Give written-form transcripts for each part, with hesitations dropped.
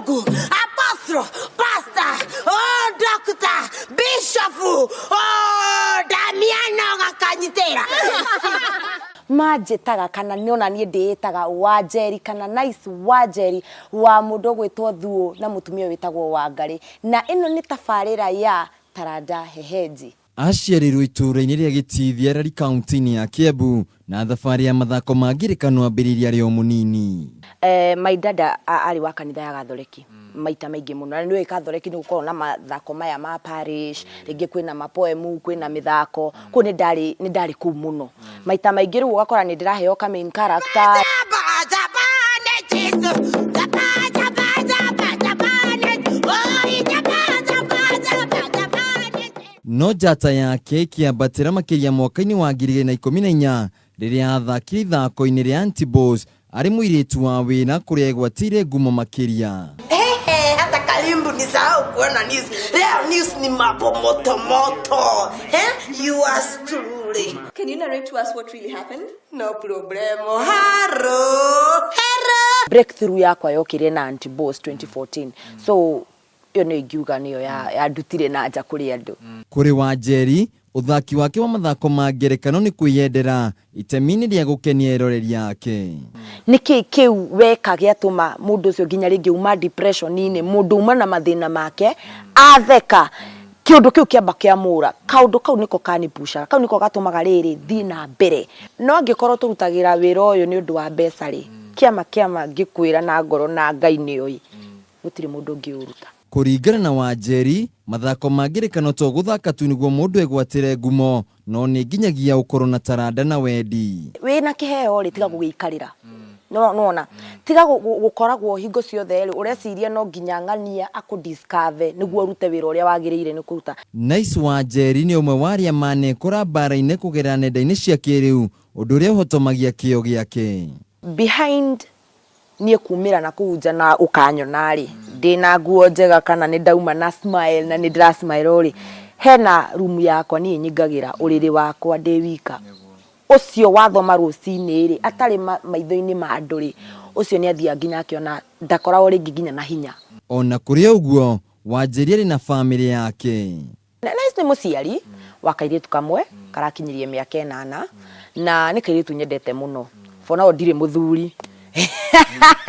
Mungu, apostro, pastor, oh doctor, bishop, oh Damiano gakanyitera. Majetaga kana niona nie ndetaga Wanjeri kana Nyce Wanjeri wa mundu gwitwo Thuo na mutumia witagwo Wangari, na ino ni tabarira ya Taranda Hehenji. Aciarirwo itura-ini ria Gitithia rari kaunti-ini ya Kiambu na thabari ya mathako ma ngerekano ambiriria rio munini. My dada ari wa kanitha ya Gathoreki maita maingi muno, na niwe Gathoreki ni gukorwo na mathako maya ma parish, ringi kwina mapoemu, kwina mithako, ku ni ndari ku muno. Maita maingi ru ugakora ni ndiraheo ka main character. No njata yake kiambatira makiria mwaka-ini wa 2014 riria athakire ithako-ini ria Antibos ari muiritu wa wina kuria egwatire ngumo makiria. Hata kalimbu ni sahau kuona news. Leo news ni mambo moto moto. Yours truly. Can you narrate to us what really happened? No problemo. Hello. Breakthrough yakwa yokire na Antibos 2014. So yo ni akiuga niyo ya ndutire na nja kuri andu. Kuri Wanjeri uthaki wake wa mathako ma ngerekano ni kwiyendera itemi-ini ria gukenia eroreri yake. Niki kiu weka giatuma mundu ucio nginya ringi uma depression ine, mundu uma na mathina make atheka kiundu kiu kiamba kiamura, kaundu kau niko kanipusha, kau niko gatumaga riri thi na mbere. No angikorwo turutagira wira uyu ni undu wa mbeca ri kiama ngikwira na ngoro na Ngai ni oi gutiri mundu ngiuruta. Kuringana na Wanjeri mathako ma ngerekano to guthaka tu niguo mundu egwatire ngumo, no ni nginyagia ukorwo na taranda na wendi. Wina kiheo ri tiga gugiikarira. No tiga gukoragwo hingo ciothe ri ureciria no nginya ng'ania akudiscover niguo rute wira uria wagereire ni kuruta. Nyce Wanjeri ni umwe wa aria manekora mbara-ini kugera nenda-ini cia kiriu, undu uria uhotomagia kio giake. Behind nie kumira na kuja na ukanyona ri ndina nguo njega kana ni ndauma na smile na ni ndira smile ri hena room yakwa ni nyigagira uriri wakwa ndi wika ucio wathoma rucini ri atari maitho-ini ma andu ri ucio ni athia nginya akiona ndakoragwo ringi nginya na hinya. Ona kuri uguo Wanjeri ari na family yake. Nyce ni muciari wa kairitu kamwe karakinyirie miaka 8 na ni kairitu nyendete muno. Fona ndire muthuri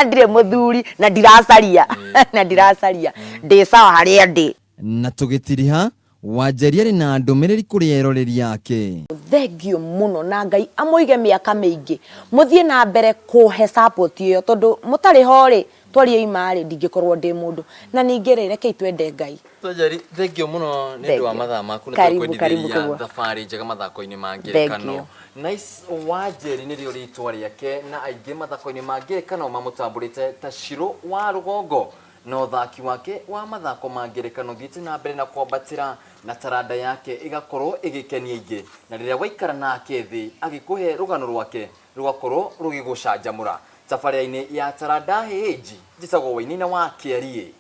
ndire muthuri na ndiracaria ndi sawa haria ndi na tugitiriha Wanjeri ari na ndumiriri kuri eroreri yake. Thengio muno na Ngai amuige miaka mingi muthie na mbere kuhe support iyo tondu mutari hori twarie imari ndingikorwo ndi mundu na ningerere kei twende Ngai. Wanjeri thengio muno ni ndu wa mathaa maku na tukwendithia thabari njega mathako-ini ma ngerekano. Nyce Wanjeri ni rio ritwa riake na aingi mathako-ini ma ngerekano mamutamburite ta Ciru wa Rugongo, no thaki wake wa mathako ma ngerekano thiite na mbere na kwambatira na taranda yake igakorwo igikenia ingi, na riria waikara nake thi agikuhe rugano rwake rugakorwo rugigucanjamura. Thabari-ini ya Taranda Hehenji njitagwo Wainaina wa Kiarie.